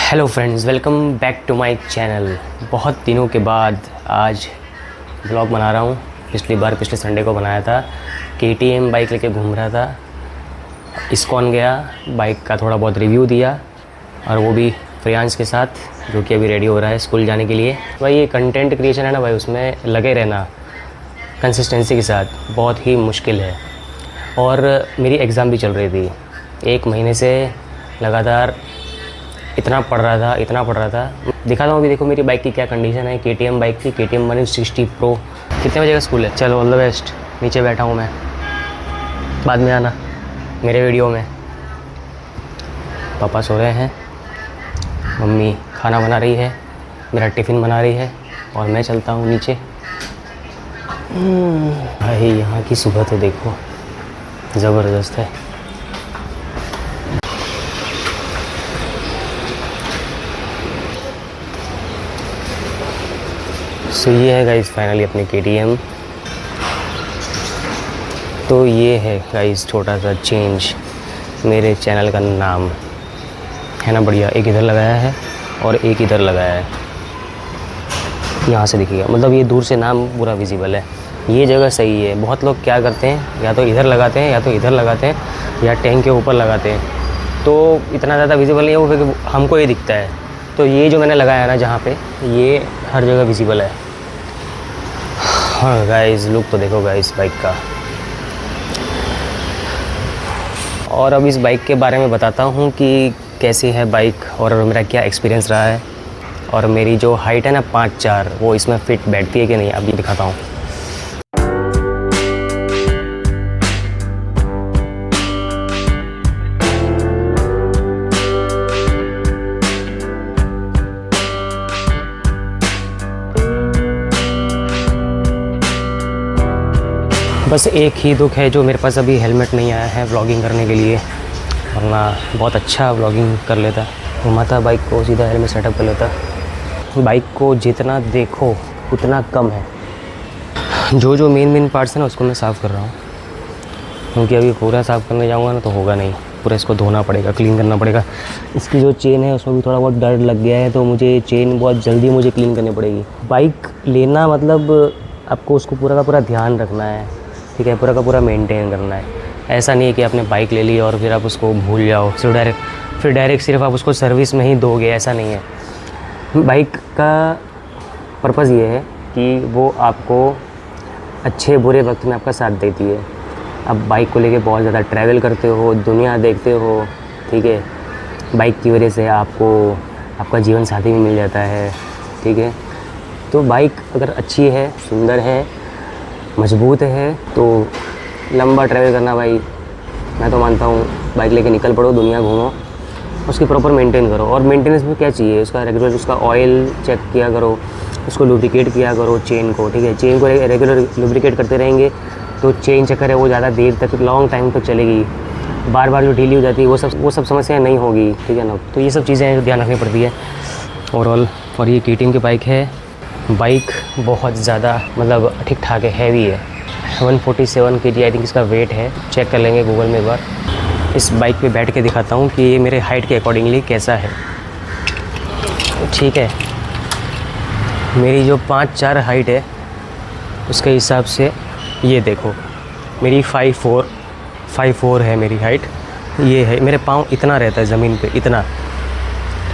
Hello friends, welcome back to my channel. बहुत दिनों के बाद आज ब्लॉग बना रहा हूँ। पिछले संडे को बनाया था। KTM बाइक लेके घूम रहा था, इस्कॉन गया, बाइक का थोड़ा बहुत रिव्यू दिया और वो भी फ्रियांश के साथ, जो कि अभी रेडी हो रहा है स्कूल जाने के लिए। भाई ये कंटेंट क्रिएशन है ना भाई, उसमें लगे रहना कंसिस्टेंसी के साथ बहुत ही मुश्किल है। और मेरी एग्ज़ाम भी चल रही थी, 1 महीने से लगातार इतना पढ़ रहा था। दिखाता हूँ अभी, देखो मेरी बाइक की क्या कंडीशन है। KTM बाइक की, KTM 160 प्रो। कितने बजे का स्कूल है? चलो ऑल द बेस्ट। नीचे बैठा हूँ मैं, बाद में आना मेरे वीडियो में। पापा सो रहे हैं, मम्मी खाना बना रही है, मेरा टिफ़िन बना रही है और मैं चलता हूँ नीचे। भाई यहाँ की सुबह तो देखो, ज़बरदस्त है। सो ये है गाइस फाइनली अपनी KTM। तो ये है गाइस छोटा सा चेंज मेरे चैनल का नाम है ना, बढ़िया। एक इधर लगाया है और एक इधर लगाया है, यहाँ से दिखेगा। मतलब ये दूर से नाम पूरा विजिबल है। ये जगह सही है। बहुत लोग क्या करते हैं, या तो इधर लगाते हैं या तो इधर लगाते हैं या टैंक के ऊपर लगाते हैं, तो इतना ज़्यादा विजिबल नहीं है वो, फिर हमको ये दिखता है। तो ये जो मैंने लगाया है ना जहाँ पे, ये हर जगह विजिबल है। हाँ गाइस, लुक तो देखो गाइस बाइक का। और अब इस बाइक के बारे में बताता हूँ कि कैसी है बाइक और मेरा क्या एक्सपीरियंस रहा है। और मेरी जो हाइट है ना 5'4", वो इसमें फिट बैठती है कि नहीं, अभी दिखाता हूँ। बस एक ही दुख है, जो मेरे पास अभी हेलमेट नहीं आया है व्लॉगिंग करने के लिए, वरना बहुत अच्छा व्लॉगिंग कर लेता। घुमाता बाइक को, सीधा हेलमेट सेटअप कर लेता। बाइक को जितना देखो उतना कम है। जो मेन पार्ट्स हैं ना, उसको मैं साफ़ कर रहा हूँ, क्योंकि अभी पूरा साफ़ करने जाऊँगा ना तो होगा नहीं। पूरा इसको धोना पड़ेगा, क्लीन करना पड़ेगा। इसकी जो चेन है उसमें भी थोड़ा बहुत डर लग गया है, तो मुझे चेन बहुत जल्दी मुझे क्लीन करनी पड़ेगी। बाइक लेना मतलब आपको उसको पूरा का पूरा ध्यान रखना है, ठीक है, पूरा का पूरा मेंटेन करना है। ऐसा नहीं है कि आपने बाइक ले ली और फिर आप उसको भूल जाओ, फिर डायरेक्ट सिर्फ आप उसको सर्विस में ही दोगे, ऐसा नहीं है। बाइक का पर्पज़ ये है कि वो आपको अच्छे बुरे वक्त में आपका साथ देती है। आप बाइक को लेके बहुत ज़्यादा ट्रैवल करते हो, दुनिया देखते हो, ठीक है। बाइक की वजह से आपको आपका जीवन साथी भी मिल जाता है, ठीक है। तो बाइक अगर अच्छी है, सुंदर है, मजबूत है, तो लंबा ट्रैवल करना भाई मैं तो मानता हूँ बाइक लेके निकल पड़ो, दुनिया घूमो, उसकी प्रॉपर मेंटेन करो। और मेंटेनेंस में क्या चाहिए, उसका रेगुलर उसका ऑयल चेक किया करो, उसको लुब्रिकेट किया करो चेन को, ठीक है। चेन को रेगुलर लुब्रिकेट करते रहेंगे तो चेन चक्कर है वो ज़्यादा देर तक, लॉन्ग टाइम तक चलेगी। बार बार जो ढीली हो जाती है वो सब समस्याएँ नहीं होगी, ठीक है ना। तो ये सब चीज़ें ध्यान रखनी पड़ती है ओवरऑल। और ये KTM की बाइक है। बाइक बहुत ज़्यादा मतलब ठीक ठाक है, हैवी है। 147 kg आई थिंक इसका वेट है। चेक कर लेंगे गूगल में एक बार। इस बाइक पे बैठ के दिखाता हूँ कि ये मेरे हाइट के अकॉर्डिंगली कैसा है, ठीक है। मेरी जो 5'4" हाइट है उसके हिसाब से ये देखो, मेरी 5'4" है मेरी हाइट। ये है, मेरे पाँव इतना रहता है ज़मीन पे, इतना,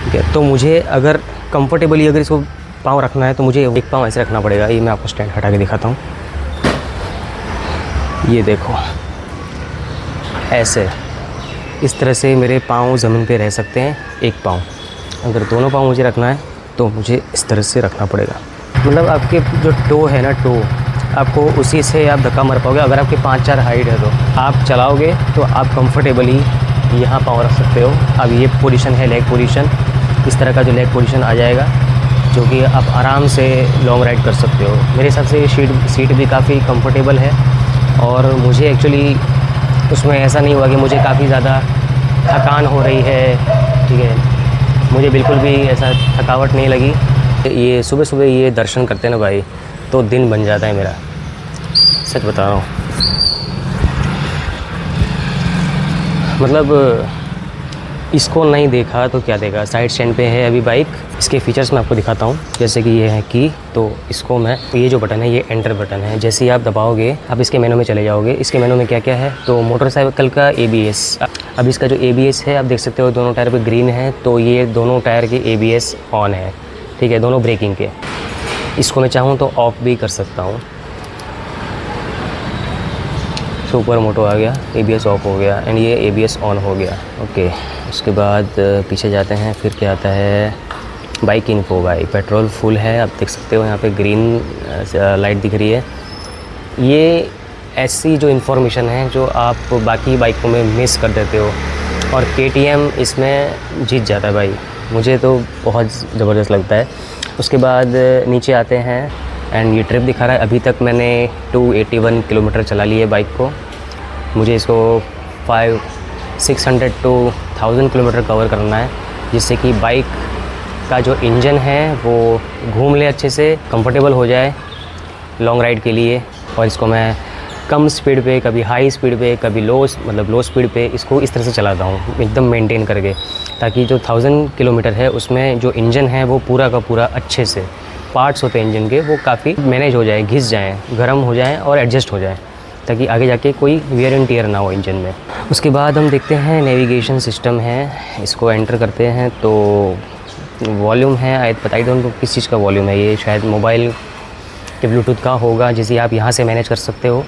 ठीक है। तो मुझे अगर कंफर्टेबली अगर इसको पाँव रखना है तो मुझे एक पाँव ऐसे रखना पड़ेगा। ये मैं आपको स्टैंड हटा के दिखाता हूँ। ये देखो ऐसे, इस तरह से मेरे पाँव ज़मीन पे रह सकते हैं, एक पाँव। अगर दोनों पाँव मुझे रखना है तो मुझे इस तरह से रखना पड़ेगा। मतलब आपके जो टो है ना, टो आपको उसी से आप धक्का मार पाओगे। अगर आपके 5'4" हाइट है तो आप चलाओगे तो आप कंफर्टेबली यहाँ पाँव रख सकते हो। अब ये पोजीशन है लेग पोजीशन, इस तरह का जो लेग पोजीशन आ जाएगा, जो कि आप आराम से लॉन्ग राइड कर सकते हो। मेरे हिसाब से सीट भी काफ़ी कंफर्टेबल है। और मुझे एक्चुअली उसमें ऐसा नहीं हुआ कि मुझे काफ़ी ज़्यादा थकान हो रही है, ठीक है। मुझे बिल्कुल भी ऐसा थकावट नहीं लगी। ये सुबह ये दर्शन करते हैं ना भाई, तो दिन बन जाता है मेरा, सच बता रहा हूँ। मतलब इसको नहीं देखा तो क्या देखा, साइड स्टैंड पे है अभी बाइक। इसके फीचर्स मैं आपको दिखाता हूँ। जैसे कि ये है की, तो इसको मैं, ये जो बटन है ये एंटर बटन है। जैसे ही आप दबाओगे आप इसके मेनू में चले जाओगे। इसके मेनू में क्या क्या है, तो मोटरसाइकिल का ABS। अब इसका जो ABS है आप देख सकते हो दोनों टायर पे ग्रीन है, तो ये दोनों टायर के ABS ऑन है, ठीक है, दोनों ब्रेकिंग के। इसको मैं चाहूँ तो ऑफ भी कर सकता हूँ। सुपर मोटो आ गया, ABS ऑफ हो गया एंड ये ABS ऑन हो गया। ओके, उसके बाद पीछे जाते हैं, फिर क्या आता है, बाइक इन्फो। भाई पेट्रोल फुल है, आप देख सकते हो यहाँ पे ग्रीन लाइट दिख रही है। ये ऐसी जो इन्फॉर्मेशन है जो आप बाकी बाइकों में मिस कर देते हो, और KTM इसमें जीत जाता है भाई, मुझे तो बहुत ज़बरदस्त लगता है। उसके बाद नीचे आते हैं एंड ये ट्रिप दिखा रहा है। अभी तक मैंने 281 किलोमीटर चला ली है बाइक को। मुझे इसको 600 to 1000 किलोमीटर कवर करना है, जिससे कि बाइक का जो इंजन है वो घूम ले अच्छे से, कंफर्टेबल हो जाए लॉन्ग राइड के लिए। और इसको मैं कम स्पीड पे, कभी हाई स्पीड पे, कभी लो स्पीड पे इसको इस तरह से चलाता हूँ, एकदम मेंटेन करके, ताकि जो 1000 किलोमीटर है उसमें जो इंजन है वो पूरा का पूरा अच्छे से, पार्ट्स होते हैं इंजन के वो काफ़ी मैनेज हो जाए, घिस जाएँ, गर्म हो जाएँ और एडजस्ट हो जाए, ताकि आगे जाके कोई वेयर एंड टियर ना हो इंजन में। उसके बाद हम देखते हैं नेविगेशन सिस्टम है, इसको एंटर करते हैं तो वॉल्यूम है, बता ही दो उनको किस चीज़ का वॉल्यूम है। ये शायद मोबाइल के ब्लूटूथ का होगा, जिसे आप यहाँ से मैनेज कर सकते हो,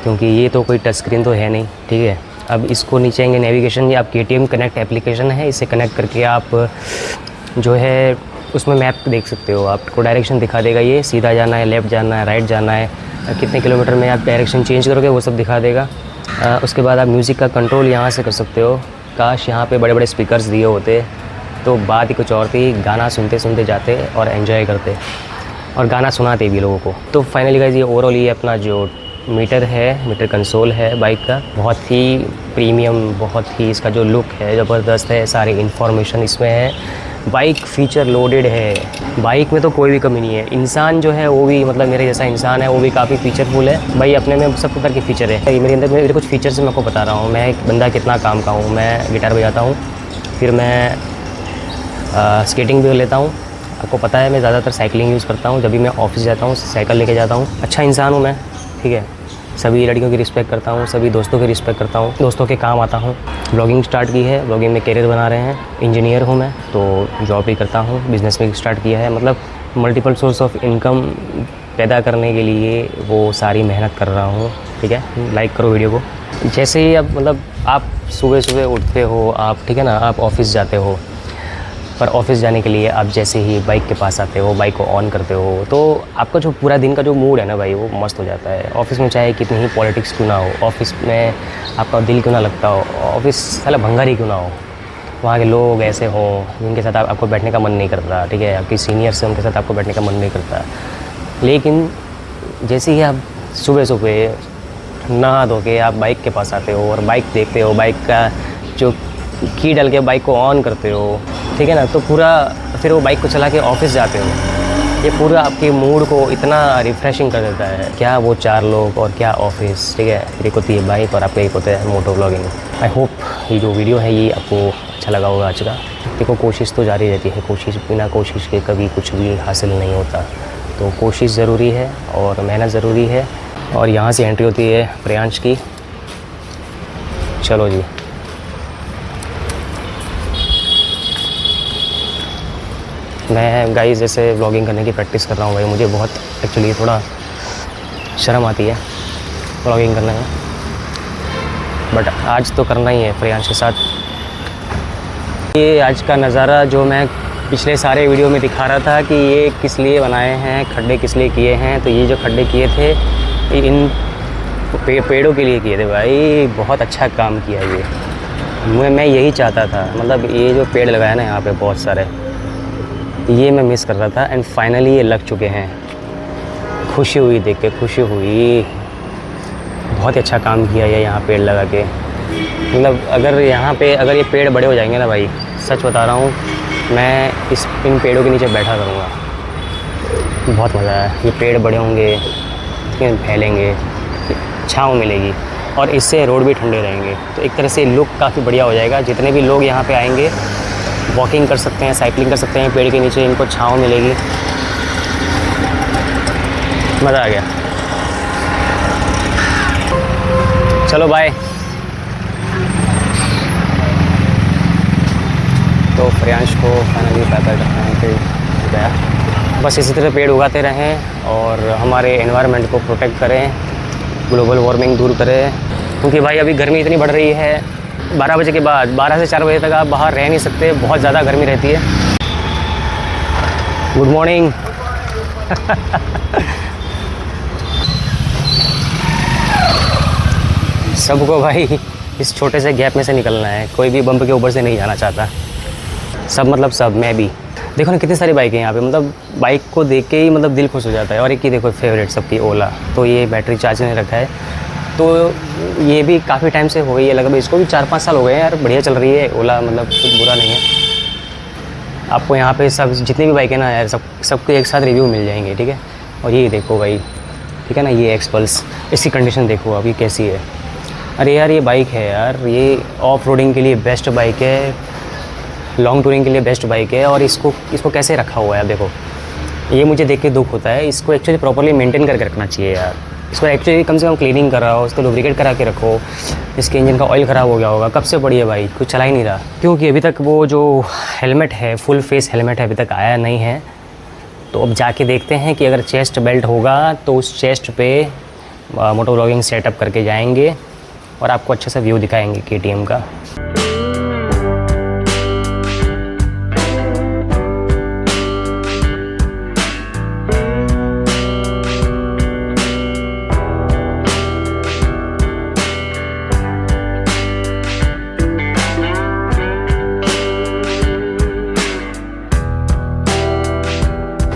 क्योंकि ये तो कोई टच स्क्रीन तो है नहीं, ठीक है। अब इसको नीचे आएंगे नेविगेशन, ये आप KTM कनेक्ट एप्लीकेशन है, इसे कनेक्ट करके आप जो है उसमें मैप देख सकते हो, आपको डायरेक्शन दिखा देगा, ये सीधा जाना है, लेफ़्ट जाना है, राइट जाना है, कितने किलोमीटर में आप डायरेक्शन चेंज करोगे वो सब दिखा देगा। उसके बाद आप म्यूज़िक का कंट्रोल यहाँ से कर सकते हो। काश यहाँ पे बड़े बड़े स्पीकर्स दिए होते तो बात ही कुछ और थी, गाना सुनते सुनते जाते और एंजॉय करते और गाना सुनाते भी लोगों को। तो फाइनली गाइस, ये ओवरऑल ये अपना जो मीटर है, मीटर कंसोल है बाइक का, बहुत ही प्रीमियम, बहुत ही इसका जो लुक है ज़बरदस्त है, सारी इन्फॉर्मेशन इसमें है, बाइक फीचर लोडेड है। बाइक में तो कोई भी कमी नहीं है। इंसान जो है वो भी, मतलब मेरे जैसा इंसान है, वो भी काफ़ी फीचरफुल है भाई, अपने में सब प्रकार के फ़ीचर है। मेरे अंदर मेरे कुछ फ़ीचर्स मैं आपको बता रहा हूँ। मैं एक बंदा कितना काम का हूँ, मैं गिटार बजाता हूँ, फिर मैं स्केटिंग भी कर लेता हूँ। आपको पता है मैं ज़्यादातर साइकिलिंग यूज़ करता हूँ, जब भी मैं ऑफिस जाता हूँ साइकिल लेके जाता हूँ। अच्छा इंसान हूँ मैं, ठीक है। सभी लड़कियों की रिस्पेक्ट करता हूँ, सभी दोस्तों की रिस्पेक्ट करता हूँ, दोस्तों के काम आता हूँ। ब्लॉगिंग स्टार्ट की है, ब्लॉगिंग में करियर बना रहे हैं। इंजीनियर हूँ मैं, तो जॉब भी करता हूँ, बिज़नेस में स्टार्ट किया है, मतलब मल्टीपल सोर्स ऑफ इनकम पैदा करने के लिए वो सारी मेहनत कर रहा हूँ, ठीक है। लाइक करो वीडियो को। जैसे ही अब मतलब आप सुबह सुबह उठते हो आप, ठीक है ना, आप ऑफिस जाते हो, पर ऑफिस जाने के लिए आप जैसे ही बाइक के पास आते हो, बाइक को ऑन करते हो, तो आपका जो पूरा दिन का जो मूड है ना भाई, वो मस्त हो जाता है। ऑफिस में चाहे कितनी ही पॉलिटिक्स क्यों ना हो, ऑफिस में आपका दिल क्यों ना लगता हो, ऑफिस साला भंगार ही क्यों ना हो, वहाँ के लोग ऐसे हों जिनके साथ आपको बैठने का मन नहीं करता, ठीक है, आपके सीनियर से उनके साथ आपको बैठने का मन नहीं करता। लेकिन जैसे ही आप सुबह सुबह नहा धो के आप बाइक के पास आते हो और बाइक देखते हो, बाइक का जो की डाल के बाइक को ऑन करते हो, ठीक है ना, तो पूरा फिर वो बाइक को चला के ऑफिस जाते हो, ये पूरा आपके मूड को इतना रिफ़्रेशिंग कर देता है। क्या वो 4 लोग और क्या ऑफिस, ठीक है। एक होती है बाइक और आपका एक होता है मोटो व्लॉगिंग। आई होप ये जो वीडियो है ये आपको अच्छा लगा होगा आज का। देखो कोशिश तो जारी रहती है, कोशिश बिना कोशिश के कभी कुछ भी हासिल नहीं होता, तो कोशिश ज़रूरी है और मेहनत ज़रूरी है। और यहाँ से एंट्री होती है प्रियांश की। चलो जी, मैं गाइस जैसे व्लॉगिंग करने की प्रैक्टिस कर रहा हूँ भाई, मुझे बहुत एक्चुअली थोड़ा शर्म आती है व्लॉगिंग करने में, बट आज तो करना ही है प्रियांश के साथ। ये आज का नज़ारा जो मैं पिछले सारे वीडियो में दिखा रहा था कि ये किस लिए बनाए हैं, खड्डे किस लिए किए हैं, तो ये जो खड्डे किए थे इन पेड़ों के लिए किए थे भाई। बहुत अच्छा काम किया ये, मैं यही चाहता था, मतलब ये जो पेड़ लगाया ना यहाँ पे बहुत सारे, ये मैं मिस कर रहा था एंड फाइनली ये लग चुके हैं। खुशी हुई देख के, खुशी हुई, बहुत ही अच्छा काम किया है यहाँ पेड़ लगा के। मतलब अगर यहाँ पे अगर ये पेड़ बड़े हो जाएंगे ना भाई, सच बता रहा हूँ, मैं इन पेड़ों के नीचे बैठा करूँगा, बहुत मज़ा है। ये पेड़ बड़े होंगे, फैलेंगे, छाँव मिलेगी, और इससे रोड भी ठंडे रहेंगे। तो एक तरह से लुक काफ़ी बढ़िया हो जाएगा। जितने भी लोग यहाँ पे आएंगे वॉकिंग कर सकते हैं, साइकिलिंग कर सकते हैं, पेड़ के नीचे इनको छाँव मिलेगी। मज़ा आ गया। चलो बाय। तो प्रियांश को फाइनली पैदल रखने के गया। बस इसी तरह पेड़ उगाते रहें और हमारे एनवायरनमेंट को प्रोटेक्ट करें, ग्लोबल वार्मिंग दूर करें। क्योंकि भाई अभी गर्मी इतनी बढ़ रही है, 12 बजे के बाद 12 से 4 बजे तक आप बाहर रह नहीं सकते, बहुत ज़्यादा गर्मी रहती है। Good morning. सबको भाई इस छोटे से गैप में से निकलना है, कोई भी बम्प के ऊपर से नहीं जाना चाहता। सब मतलब सब, मैं भी। देखो ना कितनी सारी बाइकें यहाँ पे, मतलब बाइक को देख के ही मतलब दिल खुश हो जाता है। और एक ही देखो फेवरेट सबकी, ओला। तो ये बैटरी चार्ज ने रखा है, तो ये भी काफ़ी टाइम से हो गई है, लगभग इसको भी 4-5 साल हो गए हैं यार। बढ़िया चल रही है ओला, मतलब कुछ बुरा नहीं है। आपको यहाँ पे सब जितनी भी बाइकें ना यार, सबके एक साथ रिव्यू मिल जाएंगे, ठीक है। और ये देखो भाई, ठीक है ना, ये एक्सपल्स, इसकी कंडीशन देखो अभी कैसी है। अरे यार ये बाइक है यार, ये ऑफ रोडिंग के लिए बेस्ट बाइक है, लॉन्ग टूरिंग के लिए बेस्ट बाइक है। और इसको कैसे रखा हुआ है आप देखो, ये मुझे देख के दुख होता है। इसको एक्चुअली प्रॉपर्ली मेंटेन करके रखना चाहिए यार। इसको एक्चुअली कम से कम क्लीनिंग कराओ, इसको लुब्रिकेट करा के रखो। इसके इंजन का ऑयल ख़राब हो गया होगा, कब से पड़ी है बाइक, कुछ चला ही नहीं रहा। क्योंकि अभी तक वो जो हेलमेट है, फुल फेस हेलमेट है, अभी तक आया नहीं है। तो अब जाके देखते हैं कि अगर चेस्ट बेल्ट होगा तो उस चेस्ट पे मोटो व्लॉगिंग सेटअप करके जाएंगे और आपको अच्छे से व्यू दिखाएंगे KTM का।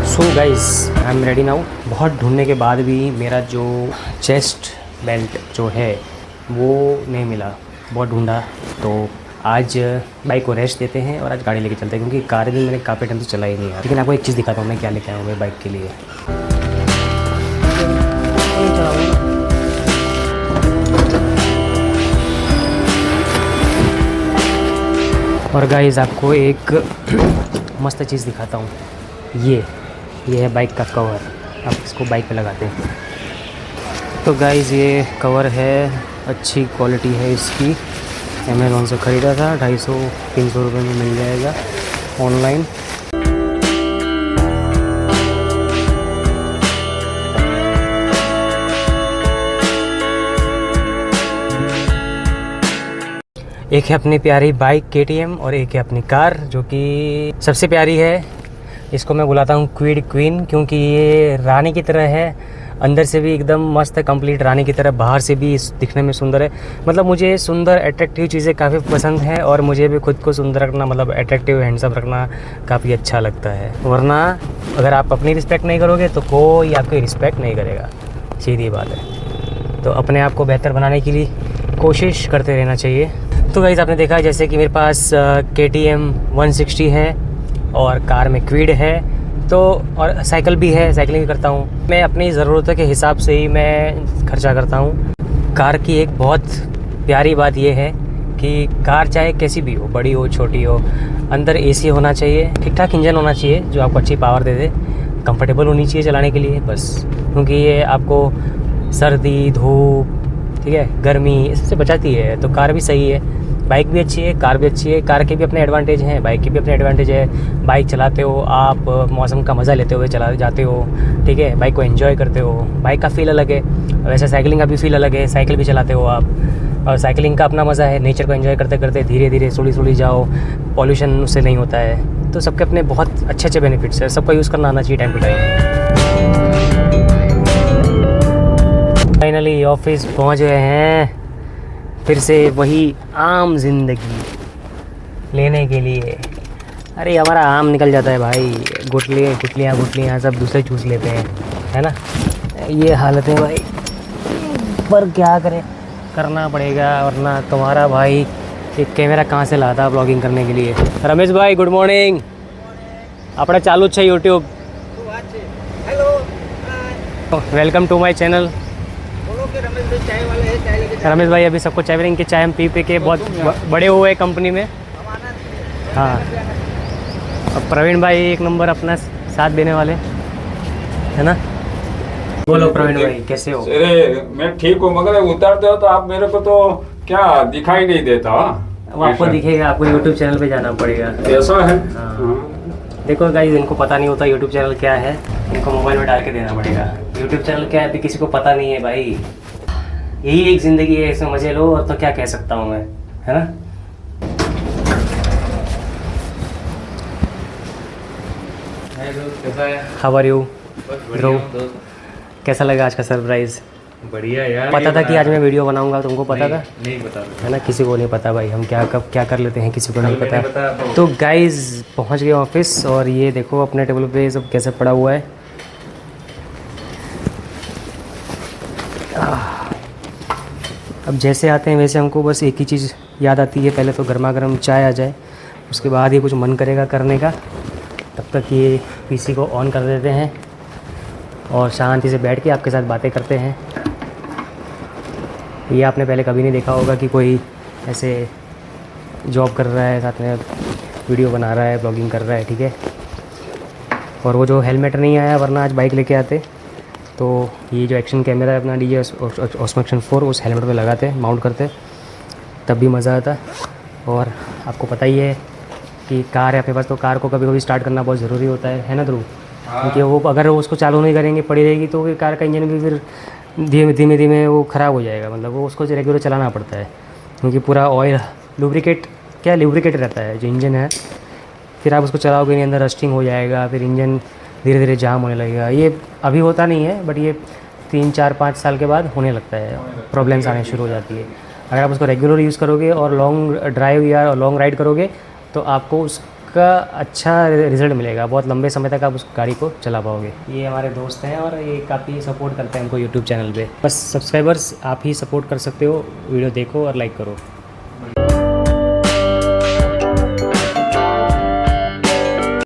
So guys I am ready now. बहुत ढूंढने के बाद भी मेरा जो चेस्ट बेल्ट जो है वो नहीं मिला, बहुत ढूंढा। तो आज बाइक को रेस्ट देते हैं और आज गाड़ी लेके चलते हैं, क्योंकि कार भी मैंने काफ़ी टाइम से चला ही नहीं है। लेकिन आपको एक चीज़ दिखाता हूँ मैं क्या लेके आया हूँ मैं बाइक के लिए। और गाइज़ आपको एक मस्त चीज़ दिखाता हूँ, ये है बाइक का कवर। आप इसको बाइक पे लगाते हैं। तो गाइज़ ये कवर है, अच्छी क्वालिटी है इसकी। अमेज़ॉन से ख़रीदा था, 250-300 रुपये में मिल जाएगा ऑनलाइन। एक है अपनी प्यारी बाइक KTM और एक है अपनी कार, जो कि सबसे प्यारी है। इसको मैं बुलाता हूँ क्वीड क्वीन, क्योंकि ये रानी की तरह है। अंदर से भी एकदम मस्त है, कंप्लीट रानी की तरह, बाहर से भी दिखने में सुंदर है। मतलब मुझे सुंदर अट्रैक्टिव चीज़ें काफ़ी पसंद हैं और मुझे भी खुद को सुंदर रखना, मतलब अट्रैक्टिव हैंडसम रखना काफ़ी अच्छा लगता है। वरना अगर आप अपनी रिस्पेक्ट नहीं करोगे तो कोई आपकी रिस्पेक्ट नहीं करेगा, सीधी बात है। तो अपने आप को बेहतर बनाने के लिए कोशिश करते रहना चाहिए। तो गाइस आपने देखा जैसे कि मेरे पास KTM 160 है और कार में क्वीड है, तो और साइकिल भी है, साइकिलिंग भी करता हूँ मैं। अपनी ज़रूरत के हिसाब से ही मैं खर्चा करता हूँ। कार की एक बहुत प्यारी बात यह है कि कार चाहे कैसी भी हो, बड़ी हो छोटी हो, अंदर AC होना चाहिए, ठीक ठाक इंजन होना चाहिए जो आपको अच्छी पावर दे दे, कंफर्टेबल होनी चाहिए चलाने के लिए बस। क्योंकि ये आपको सर्दी, धूप, ठीक है, गर्मी, इससे बचाती है। तो कार भी सही है, बाइक भी अच्छी है, कार भी अच्छी है। कार के भी अपने एडवांटेज हैं, बाइक के भी अपने एडवांटेज है। बाइक चलाते हो आप, मौसम का मज़ा लेते हुए चला जाते हो, ठीक है, बाइक को एंजॉय करते हो, बाइक का फ़ील अलग है। वैसे साइकिलिंग का भी फ़ील अलग है, साइकिल भी चलाते हो आप, और साइकिलिंग का अपना मज़ा है। नेचर को एंजॉय करते करते धीरे धीरे सुली जाओ, पॉल्यूशन उससे नहीं होता है। तो सबके अपने बहुत अच्छे बेनिफिट्स है, सबका यूज़ करना आना चाहिए time to time. Finally office पहुंच गए हैं, फिर से वही आम जिंदगी लेने के लिए। अरे हमारा आम निकल जाता है भाई, गुठलियाँ सब दूसरे चूस लेते हैं, है ना। ये हालत है भाई, पर क्या करें, करना पड़ेगा, वरना तुम्हारा भाई एक कैमरा कहाँ से लाता ब्लॉगिंग करने के लिए। रमेश भाई गुड मॉर्निंग, अपना चालू है YouTube. Hello, welcome to my channel. Ramesh भाई अभी सबको चाय पिलाएंगे। इनकी चाय हम पी के बहुत बड़े हुए कंपनी में। हाँ, अब प्रवीण भाई एक नंबर अपना साथ देने वाले, है ना। बोलो प्रवीण भाई, कैसे हो? अरे मैं ठीक हूँ, मगर उतरते हो तो आप मेरे को तो क्या दिखाई नहीं देता। अब आपको दिखेगा, आपको यूट्यूब चैनल पे जाना पड़ेगा। ऐसा है? हाँ। देखो गाइस, इनको पता नहीं होता यूट्यूब चैनल क्या है, इनको मोबाइल में डाल के देना पड़ेगा। यूट्यूब चैनल क्या है अभी किसी को पता नहीं है भाई। यही एक ज़िंदगी है, इसमें मज़े लो, और तो क्या कह सकता हूँ मैं, है ना। How are you bro? कैसा लगा आज का सरप्राइज़? बढ़िया यार। पता था कि आज मैं वीडियो बनाऊंगा, तुमको पता था? नहीं पता है ना, किसी को नहीं पता भाई, हम क्या कब क्या कर लेते हैं किसी को नहीं कल मैंने पता। तो गाइज पहुंच गए ऑफिस, और ये देखो अपने टेबल पे सब कैसे पड़ा हुआ है। अब जैसे आते हैं वैसे हमको बस एक ही चीज़ याद आती है, पहले तो गर्मा गर्म चाय आ जाए, उसके बाद ही कुछ मन करेगा करने का। तब तक ये पीसी को ऑन कर देते हैं और शांति से बैठ के आपके साथ बातें करते हैं। ये आपने पहले कभी नहीं देखा होगा कि कोई ऐसे जॉब कर रहा है, साथ में वीडियो बना रहा है, ब्लॉगिंग कर रहा है, ठीक है। और वो जो हेलमेट नहीं आया, वरना आज बाइक लेके आते तो ये जो एक्शन कैमरा है अपना डीजे ऑस्मो एक्शन 4 उस हेलमेट पे लगाते, माउंट करते, तब भी मज़ा आता। और आपको पता ही है कि कार है अपने पास, तो कार को कभी कभी स्टार्ट करना बहुत ज़रूरी होता है ना ध्रुव? क्योंकि वो अगर उसको चालू नहीं करेंगे, पड़ी रहेगी, तो फिर कार का इंजन भी फिर धीमे धीमे वो ख़राब हो जाएगा। मतलब वो उसको रेगुलर चलाना पड़ता है, क्योंकि पूरा ऑयल लुब्रिकेट रहता है जो इंजन है। फिर आप उसको चलाओगे नहीं, अंदर रस्टिंग हो जाएगा, फिर इंजन धीरे धीरे जाम होने लगेगा। ये अभी होता नहीं है, बट ये 3, 4, 5 साल के बाद होने लगता है, प्रॉब्लम्स आने शुरू हो जाती है। अगर आप उसको रेगुलर यूज़ करोगे और लॉन्ग ड्राइव या लॉन्ग राइड करोगे तो आपको उसका अच्छा रिज़ल्ट मिलेगा, बहुत लंबे समय तक आप उस गाड़ी को चला पाओगे। ये हमारे दोस्त हैं और ये काफ़ी सपोर्ट करते हैं हमको यूट्यूब चैनल पे। बस सब्सक्राइबर्स आप ही सपोर्ट कर सकते हो, वीडियो देखो और लाइक करो।